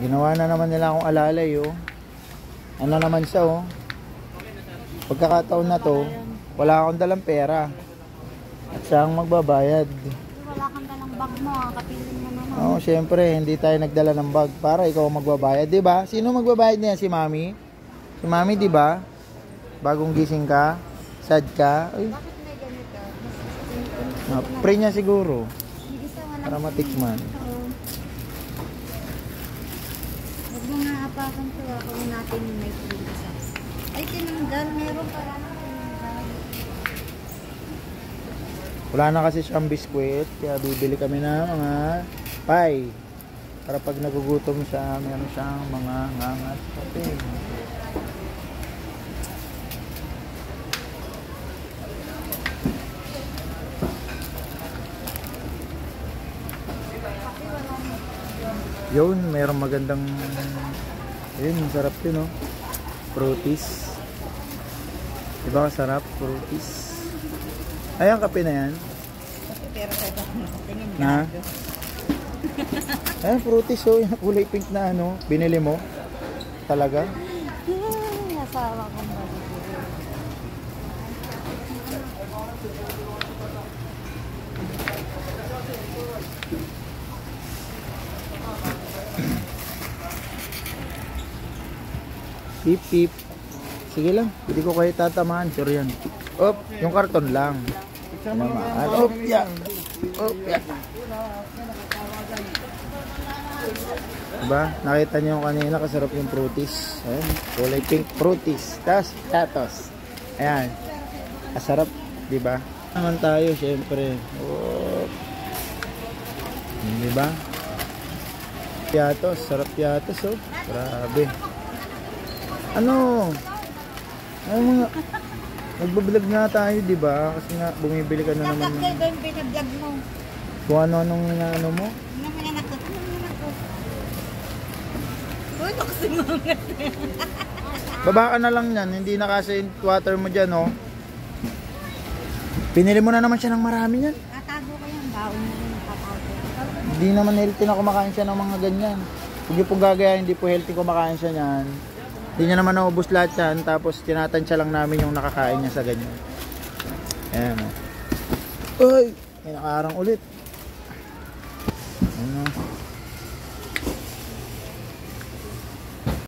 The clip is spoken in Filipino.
Ginawa na naman nila akong alalay, oh. Ano naman siya, oh. Pagkakataon na to, wala akong dalang pera. At siya ang magbabayad. Wala kang dalang bag mo, kapiling mo naman. Oo, syempre, hindi tayo nagdala ng bag para ikaw ang magbabayad, 'di ba? Sino magbabayad niya? Si Mami? Si Mami, 'di ba? Bagong gising ka, sad ka. Ay, Bakit may ganito? pre niya siguro May isa walang para matikman. Oo. Huwag mo nga apakan to, ako natin may free isa. Ay, tinanggal, meron para na tinanggal. Wala na kasi siyang biskwit, kaya bibili kami ng mga pie. Para pag nagugutom siya, meron siyang mga ngangat kape. Yun, merong magandang, yun, masarap yun, oh. Fruities. Diba kasarap? Fruities. Ayan, kape na yan. Pero sa ito, tingin Na? Ayan, fruities, oh. Yung kulay pink na ano, binili mo. Talaga? Nasawa kong balik. Pip, pip. Sige lang, hindi ko kayo tatamaan. Sure yan. Op, yung karton lang. Op, yeah. Op, yeah. Diba? Nakita niyo yung kanina, kasarap yung fruities. Ayan, kulay pink fruities. Tas, tatos. Ayan. Kasarap, diba? Naman tayo, syempre. Op. Diba? Piatos, sarap piatos, oh. Grabe. Ano? Ay mga nagbablog nga tayo, 'di ba? Kasi nga bumibili ka na naman. Bakit kayo yung binablog mo? Kung ano-anong ano mo? Naman ako. Uy, nakasinungat. Baba ka na lang yan, hindi na kasi yung water mo diyan, oh. Pinili mo na naman siya ng marami niyan. Tatago ko yung baon mo rin nakatago. Hindi naman healthy na kumakain siya ng mga ganyan. Huwag niyo pong gagayahin, hindi po healthy kumakain siya niyan. Hindi niya naman naubos lahat yan, tapos tinatansya lang namin yung nakakain niya sa ganyan. Ayan, oh. Ay! May nakaarang ulit. Ano?